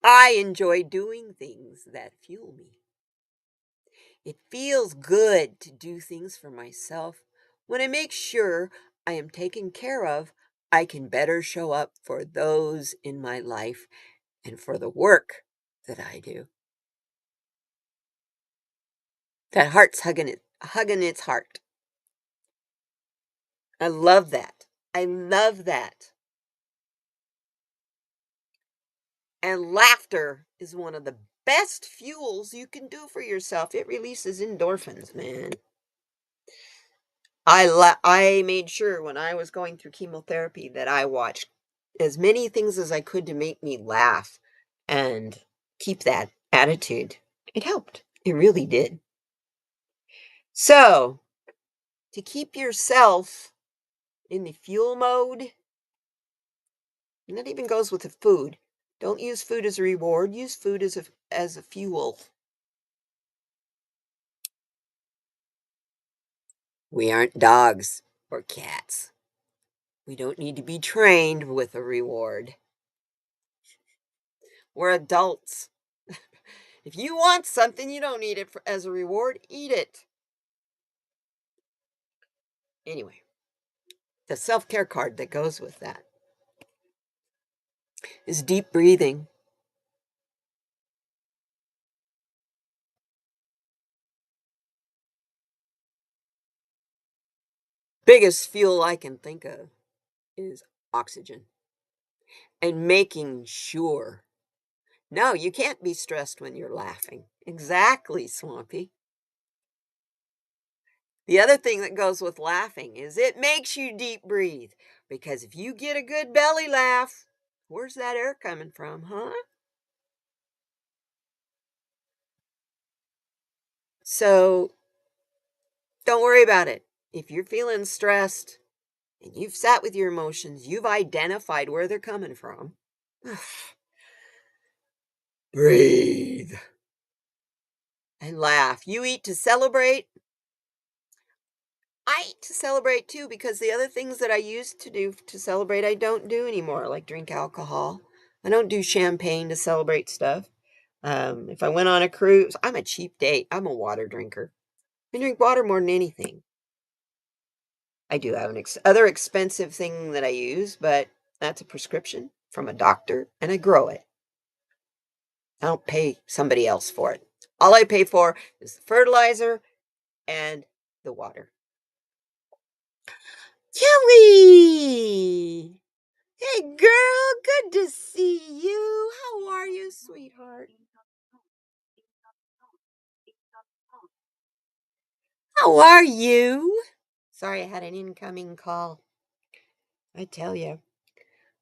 I enjoy doing things that fuel me. It feels good to do things for myself. When I make sure I am taken care of, I can better show up for those in my life and for the work that I do. That heart's hugging its heart. I love that. I love that. And laughter is one of the best fuels you can do for yourself. It releases endorphins, man. I made sure when I was going through chemotherapy that I watched as many things as I could to make me laugh and keep that attitude. It helped. It really did. So, to keep yourself in the fuel mode, and that even goes with the food. Don't use food as a reward, use food as a fuel. We aren't dogs or cats. We don't need to be trained with a reward. We're adults. If you want something, you don't need it as a reward, eat it. Anyway, the self care card that goes with that is deep breathing. Biggest fuel I can think of is oxygen and making sure. No, you can't be stressed when you're laughing. Exactly, Swampy. The other thing that goes with laughing is it makes you deep breathe. Because if you get a good belly laugh, where's that air coming from, huh? So don't worry about it. If you're feeling stressed and you've sat with your emotions, you've identified where they're coming from. Breathe and laugh. You eat to celebrate. I eat to celebrate too because the other things that I used to do to celebrate, I don't do anymore, like drink alcohol. I don't do champagne to celebrate stuff. If I went on a cruise, I'm a cheap date. I'm a water drinker. I drink water more than anything. I do have an other expensive thing that I use, but that's a prescription from a doctor, and I grow it. I don't pay somebody else for it. All I pay for is the fertilizer and the water. Joey! Hey, girl, good to see you. How are you, sweetheart? How are you? Sorry, I had an incoming call. I tell you.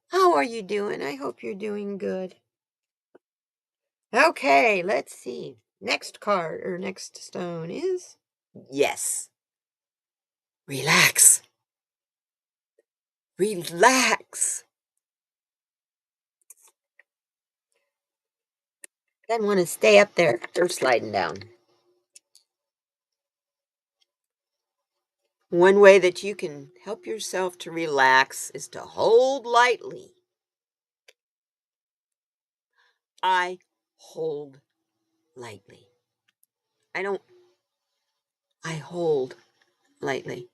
How are you doing? I hope you're doing good. Okay, let's see. Next card or next stone is yes. Relax. Relax. Then want to stay up there. They're sliding down. One way that you can help yourself to relax is to hold lightly. I hold lightly. I don't, I hold lightly.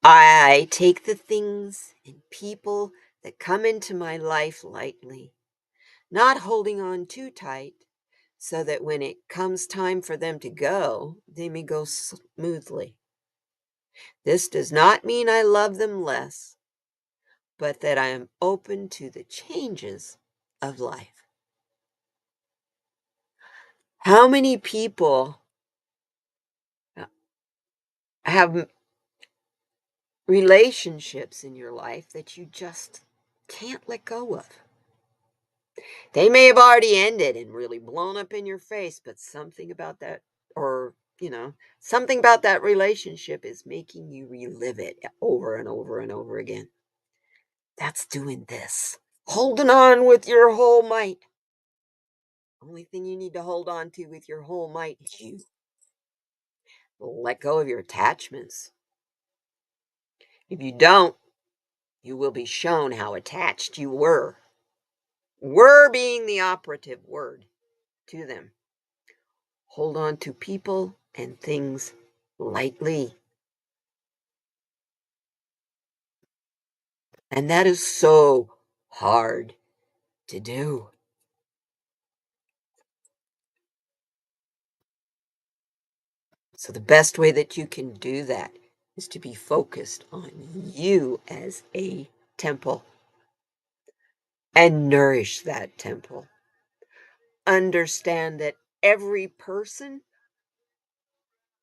I take the things and people that come into my life lightly, not holding on too tight so that when it comes time for them to go, they may go smoothly. This does not mean I love them less, but that I am open to the changes of life. How many people have relationships in your life that you just can't let go of? They may have already ended and really blown up in your face, but something about that, or, something about that relationship is making you relive it over and over and over again. That's doing this. Holding on with your whole might. Only thing you need to hold on to with your whole might is you. Let go of your attachments. If you don't, you will be shown how attached you were. Were being the operative word to them. Hold on to people and things lightly. And that is so hard to do. So, the best way that you can do that is to be focused on you as a temple and nourish that temple. Understand that every person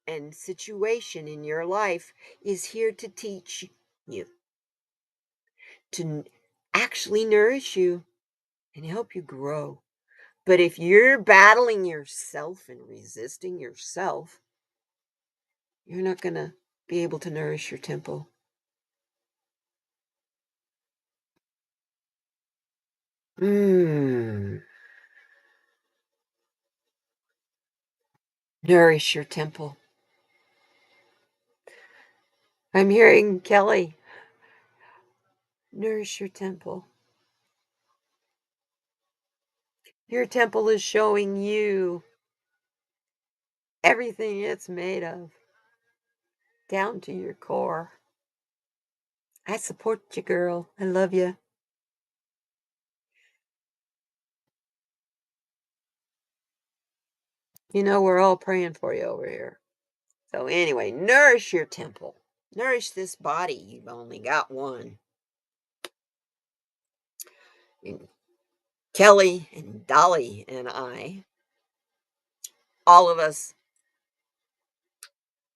and situation in your life is here to teach you, to actually nourish you and help you grow. But if you're battling yourself and resisting yourself, you're not going to be able to nourish your temple. Mm, nourish your temple. I'm hearing Kelly, nourish your temple. Your temple is showing you everything it's made of, down to your core. I support you, girl. I love you. You know, we're all praying for you over here. So, anyway, nourish your temple. Nourish this body. You've only got one. And Kelly and Dolly and I, all of us,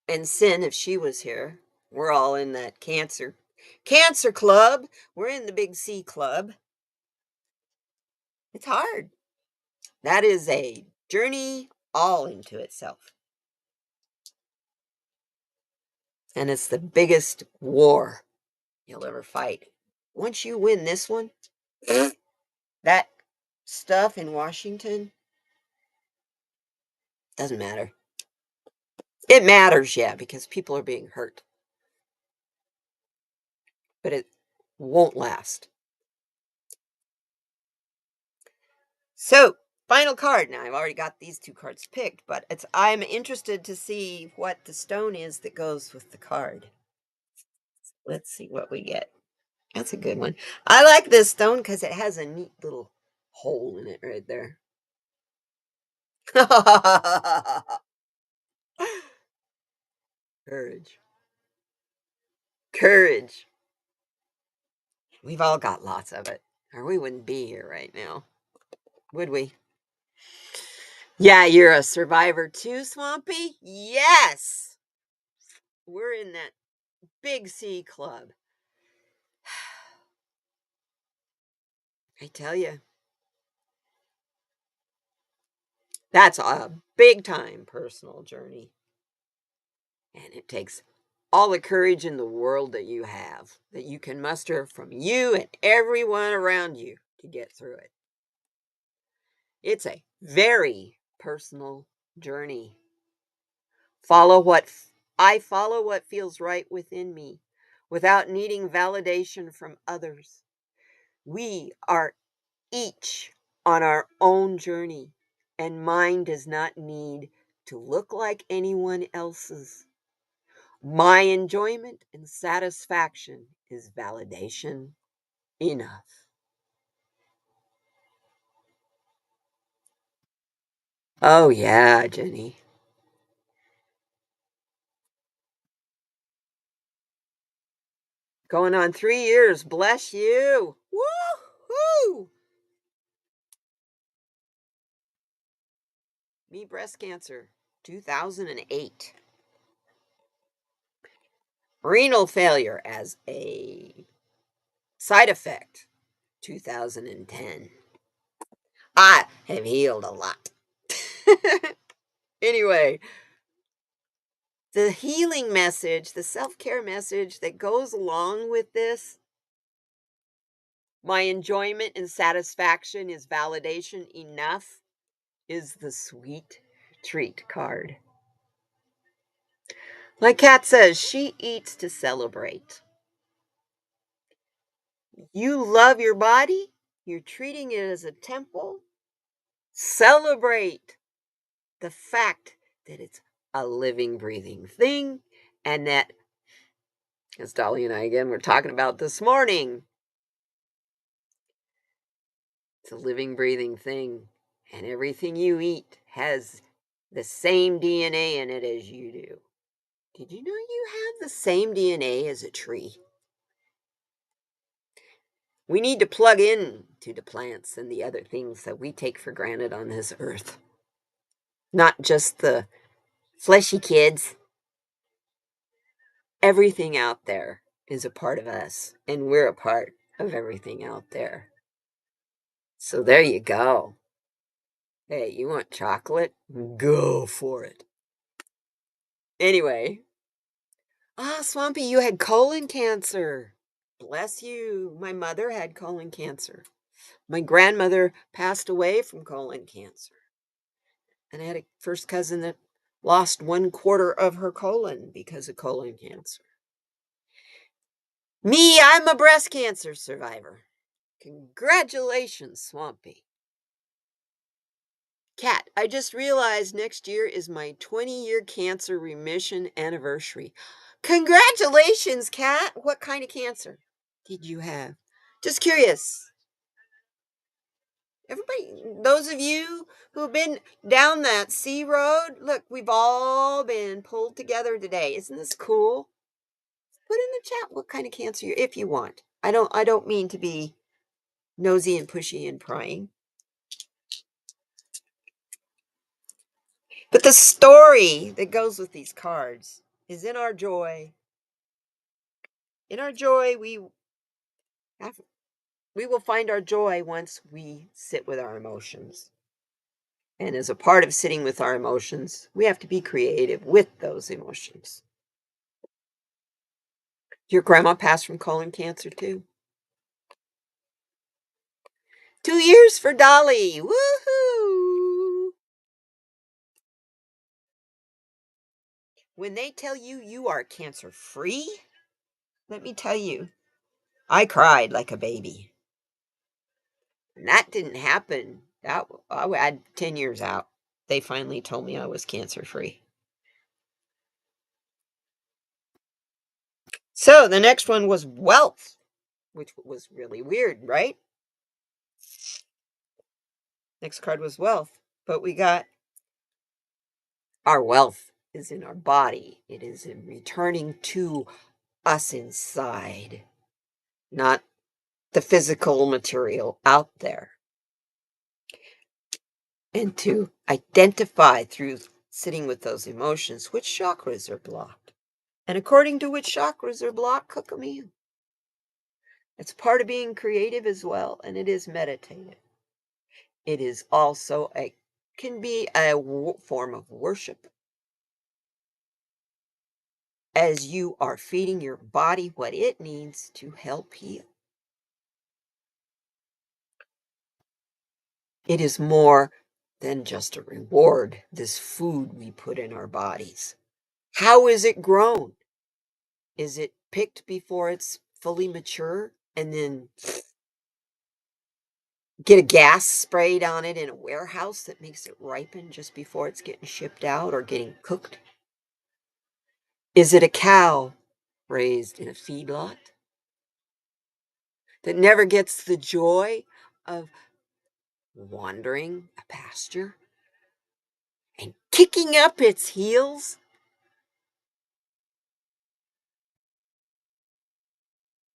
and Sin, if she was here, we're all in that cancer club. We're in the big C club. It's hard. That is a journey all into itself. And it's the biggest war you'll ever fight. Once you win this one, that stuff in Washington doesn't matter. It matters, yeah, because people are being hurt, but it won't last. So, final card. Now, I've already got these two cards picked, but I'm interested to see what the stone is that goes with the card. Let's see what we get. That's a good one. I like this stone because it has a neat little hole in it right there. Courage. Courage. We've all got lots of it, or we wouldn't be here right now, would we? Yeah, you're a survivor too, Swampy? Yes! We're in that big C club. I tell you, that's a big time personal journey. And it takes all the courage in the world that you have, that you can muster from you and everyone around you to get through it. It's a very personal journey. Follow what I follow what feels right within me without needing validation from others. We are each on our own journey, and mine does not need to look like anyone else's. My enjoyment and satisfaction is validation enough. Oh, yeah, Jenny. Going on 3 years. Bless you. Woo-hoo! Me, breast cancer, 2008. Renal failure as a side effect, 2010. I have healed a lot. Anyway, the healing message, the self care message that goes along with this, my enjoyment and satisfaction is validation enough, is the sweet treat card. Like Kat says, she eats to celebrate. You love your body, you're treating it as a temple. Celebrate the fact that it's a living, breathing thing, and that, as Dolly and I again were talking about this morning, it's a living, breathing thing, and everything you eat has the same DNA in it as you do. Did you know you have the same DNA as a tree? We need to plug in to the plants and the other things that we take for granted on this earth. Not just the fleshy kids. Everything out there is a part of us, and we're a part of everything out there. So there you go. Hey, you want chocolate? Go for it. Anyway, Swampy, you had colon cancer. Bless you. My mother had colon cancer. My grandmother passed away from colon cancer. And I had a first cousin that lost 1/4 of her colon because of colon cancer. Me, I'm a breast cancer survivor. Congratulations, Swampy. Cat, I just realized next year is my 20-year cancer remission anniversary. Congratulations, Cat. What kind of cancer did you have? Just curious. Everybody, those of you who've been down that sea road, look, we've all been pulled together today. Isn't this cool? Put in the chat what kind of cancer you if you want. I don't mean to be nosy and pushy and prying. But the story that goes with these cards is in our joy. In our joy, have, we will find our joy once we sit with our emotions. And as a part of sitting with our emotions, we have to be creative with those emotions. Your grandma passed from colon cancer too. 2 years for Dolly. Woohoo! When they tell you you are cancer free, let me tell you, I cried like a baby. And that didn't happen. I had 10 years out. They finally told me I was cancer free. So the next one was wealth, which was really weird, right? Next card was wealth. But we got our wealth is in our body. It is in returning to us inside, not the physical material out there. And to identify through sitting with those emotions which chakras are blocked. And according to which chakras are blocked, cook 'em in. It's part of being creative as well, and it is meditative. It is also can be a form of worship as you are feeding your body what it needs to help heal. It is more than just a reward, this food we put in our bodies. How is it grown? Is it picked before it's fully mature and then get a gas sprayed on it in a warehouse that makes it ripen just before it's getting shipped out or getting cooked? Is it a cow raised in a feedlot that never gets the joy of wandering a pasture and kicking up its heels?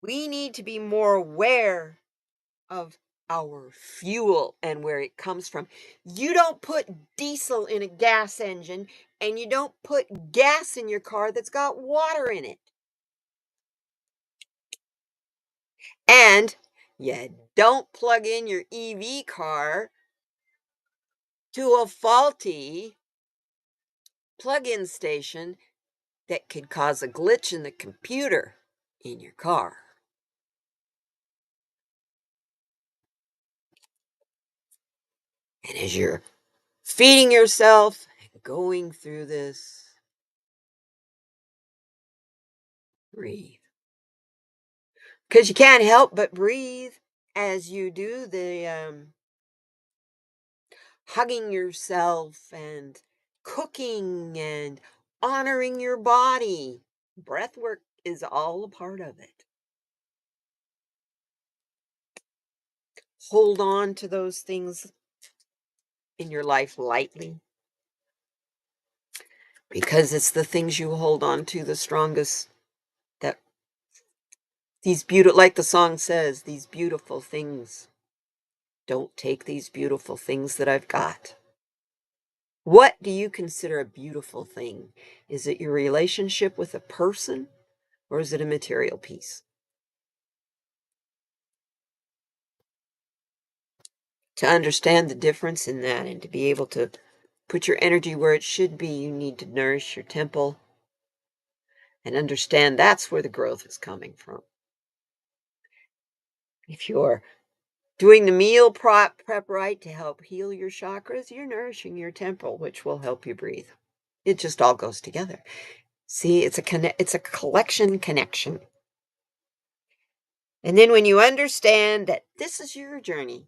We need to be more aware of our fuel and where it comes from. You don't put diesel in a gas engine and you don't put gas in your car that's got water in it. And you don't plug in your EV car to a faulty plug-in station that could cause a glitch in the computer in your car. And as you're feeding yourself and going through this, breathe. Because you can't help but breathe as you do the hugging yourself and cooking and honoring your body. Breath work is all a part of it. Hold on to those things in your life lightly because it's the things you hold on to the strongest that These beautiful, like the song says, these beautiful things. Don't take these beautiful things that I've got. What do you consider a beautiful thing? Is it your relationship with a person or is it a material piece? To understand the difference in that and to be able to put your energy where it should be, you need to nourish your temple and understand that's where the growth is coming from. If you're doing the meal prep right to help heal your chakras, you're nourishing your temple, which will help you breathe. It just all goes together. See, it's a collection connection. And then when you understand that this is your journey,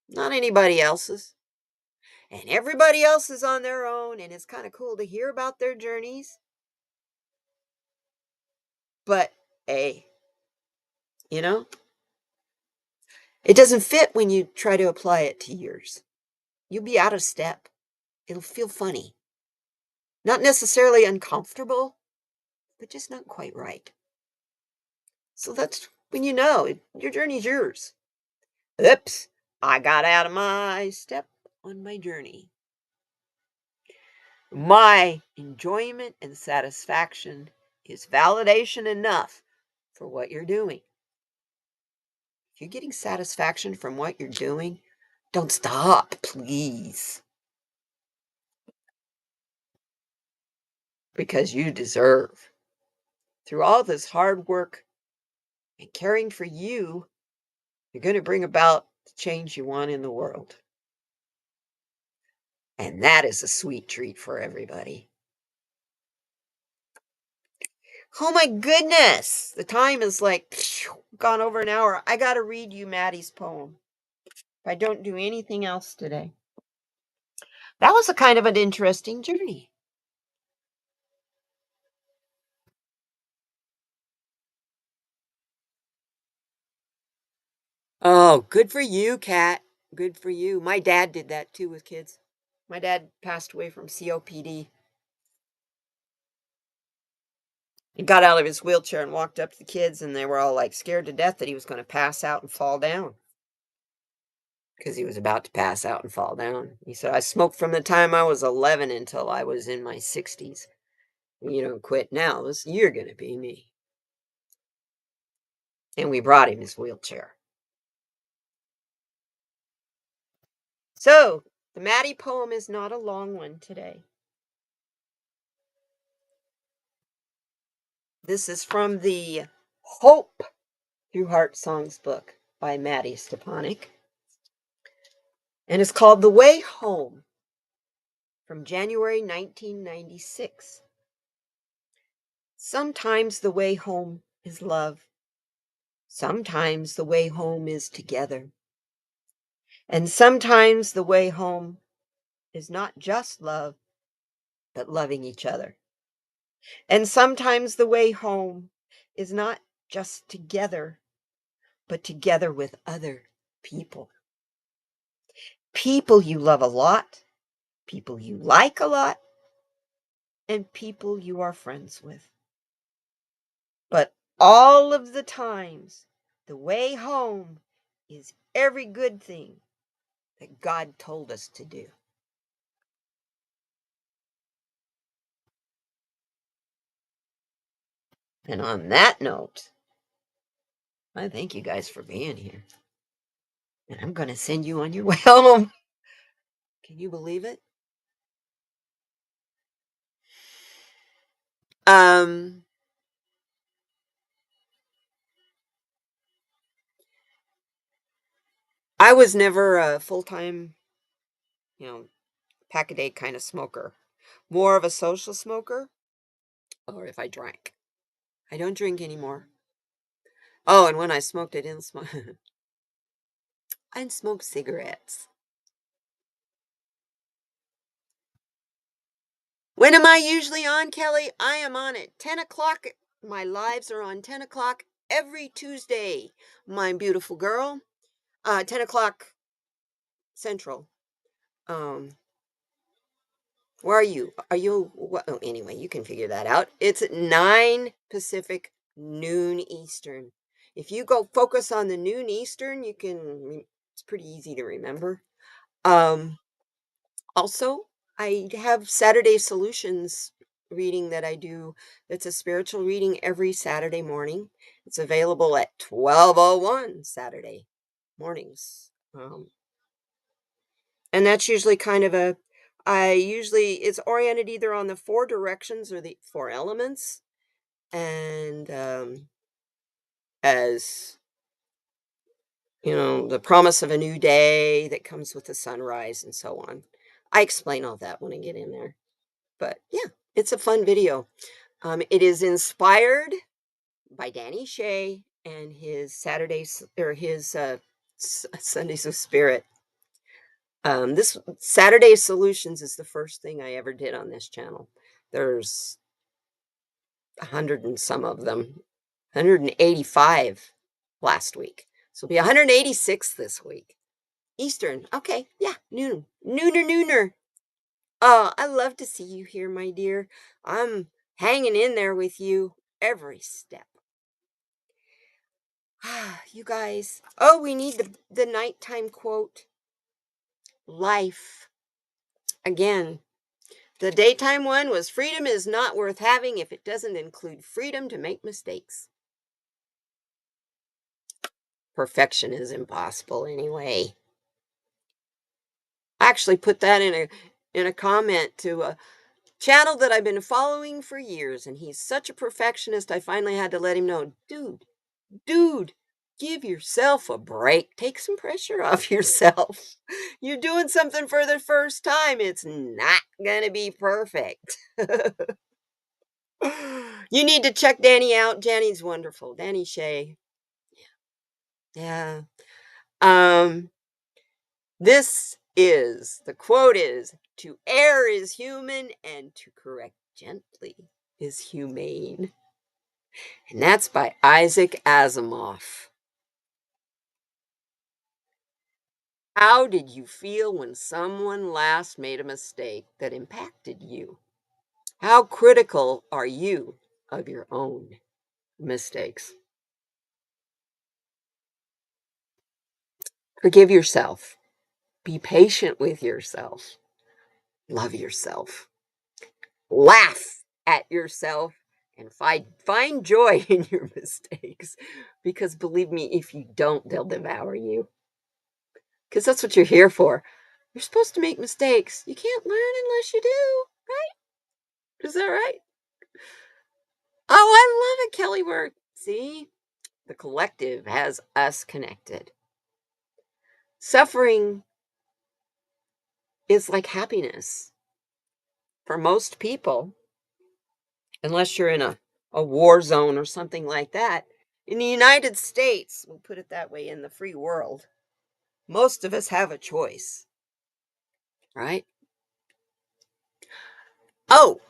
not anybody else's, and everybody else is on their own, and it's kind of cool to hear about their journeys, but hey, you know, it doesn't fit when you try to apply it to yours. You'll be out of step. It'll feel funny. Not necessarily uncomfortable, but just not quite right. So that's when you know your journey's yours. Oops, I got out of my step on my journey. My enjoyment and satisfaction is validation enough for what you're doing. If you're getting satisfaction from what you're doing, don't stop, please, because you deserve. Through all this hard work and caring for you, you're going to bring about the change you want in the world. And that is a sweet treat for everybody. Oh my goodness. The time is like gone over an hour. I got to read you Maddie's poem. If I don't do anything else today. That was a kind of an interesting journey. Oh, good for you, Kat. Good for you. My dad did that too with kids. My dad passed away from COPD. He got out of his wheelchair and walked up to the kids, and they were all like scared to death that he was going to pass out and fall down because he was about to pass out and fall down. He said, I smoked from the time I was 11 until I was in my 60s. You don't quit now, you're going to be me. And we brought him his wheelchair. So, the Maddie poem is not a long one today. This is from the Hope Through Heart Songs book by Maddie Stepanek. And it's called The Way Home from January 1996. Sometimes the way home is love. Sometimes the way home is together. And sometimes the way home is not just love, but loving each other. And sometimes the way home is not just together, but together with other people. People you love a lot, people you like a lot, and people you are friends with. But all of the times, the way home is every good thing that God told us to do. And on that note, I thank you guys for being here. And I'm going to send you on your way home. Can you believe it? Um, I was never a full-time, pack-a-day kind of smoker. More of a social smoker, or if I drank. I don't drink anymore. Oh, and when I smoked, I didn't smoke. I didn't smoke cigarettes. When am I usually on, Kelly? I am on at 10 o'clock. My lives are on 10 o'clock every Tuesday, my beautiful girl. 10 o'clock Central. Um, where are you? Are you, oh, anyway, you can figure that out. It's at 9 Pacific, noon Eastern. If you go focus on the noon Eastern, it's pretty easy to remember. Um, Also, I have Saturday Solutions reading that I do. It's a spiritual reading every Saturday morning. It's available at 12:01 Saturday mornings. And that's usually kind of a I usually it's oriented either on the four directions or the four elements and as the promise of a new day that comes with the sunrise and so on. I explain all that when I get in there. But yeah, it's a fun video. It is inspired by Danny Shea and his Saturdays or his Sundays of Spirit. This Saturday Solutions is the first thing I ever did on this channel. There's 100 and some of them, 185 last week. So it'll be 186 this week. Eastern. Okay. Yeah. Nooner. Oh, I love to see you here, my dear. I'm hanging in there with you every step. You guys. Oh, we need the nighttime quote. Life. Again, the daytime one was freedom is not worth having if it doesn't include freedom to make mistakes. Perfection is impossible anyway. I actually put that in a comment to a channel that I've been following for years, and he's such a perfectionist. I finally had to let him know, dude, give yourself a break. Take some pressure off yourself. You're doing something for the first time. It's not going to be perfect. You need to check Danny out. Danny's wonderful. Danny Shea. Yeah. Um, the quote is, to err is human and to correct gently is humane. And that's by Isaac Asimov. How did you feel when someone last made a mistake that impacted you? How critical are you of your own mistakes? Forgive yourself. Be patient with yourself. Love yourself. Laugh at yourself and find joy in your mistakes. Because believe me, if you don't, they'll devour you. Because that's what you're here for. You're supposed to make mistakes. You can't learn unless you do, right? Is that right? Oh, I love it, Kelly Work. See, the collective has us connected. Suffering is like happiness for most people, unless you're in a war zone or something like that. In the United States, we'll put it that way, in the free world, most of us have a choice, right? Oh,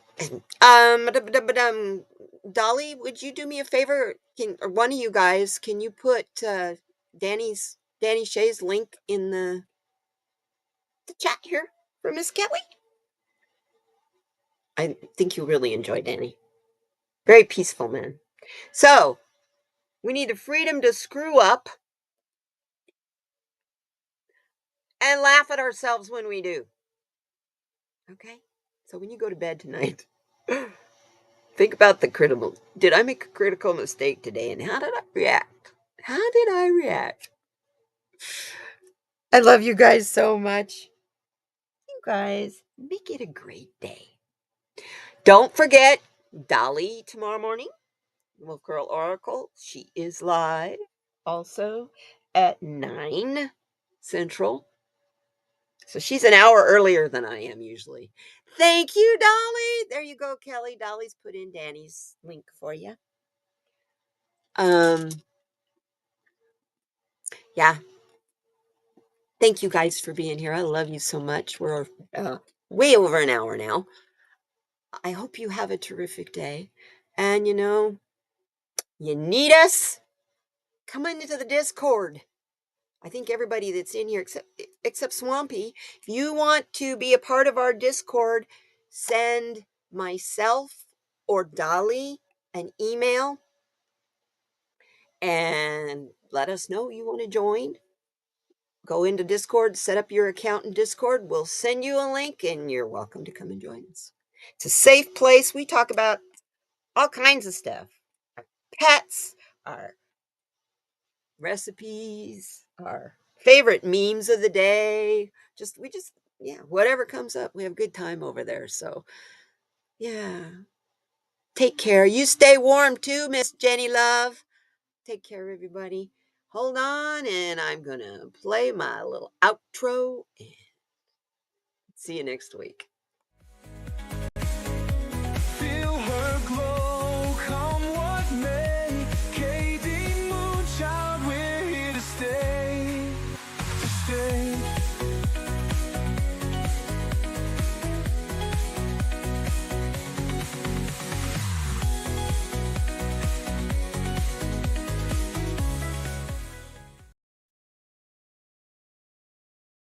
Dolly, would you do me a favor? Or one of you guys, can you put Danny Shea's link in the chat here for Miss Kelly? I think you'll really enjoy Danny. Very peaceful man. So we need the freedom to screw up and laugh at ourselves when we do. Okay? So when you go to bed tonight, think about the critical. Did I make a critical mistake today? And how did I react? How did I react? I love you guys so much. You guys, make it a great day. Don't forget Dolly tomorrow morning. Wolf Girl Oracle. She is live also at 9 Central. So she's an hour earlier than I am usually. Thank you, Dolly. There you go, Kelly. Dolly's put in Danny's link for you. Um, yeah. Thank you guys for being here. I love you so much. We're way over an hour now. I hope you have a terrific day. And you need us, come into the Discord. I think everybody that's in here except Swampy, if you want to be a part of our Discord, send myself or Dolly an email and let us know you want to join. Go into Discord, set up your account in Discord. We'll send you a link and you're welcome to come and join us. It's a safe place. We talk about all kinds of stuff. Our pets, our recipes, our favorite memes of the day. Yeah, whatever comes up. We have a good time over there. So, yeah. Take care. You stay warm too, Miss Jenny Love. Take care, everybody. Hold on, and I'm going to play my little outro and see you next week.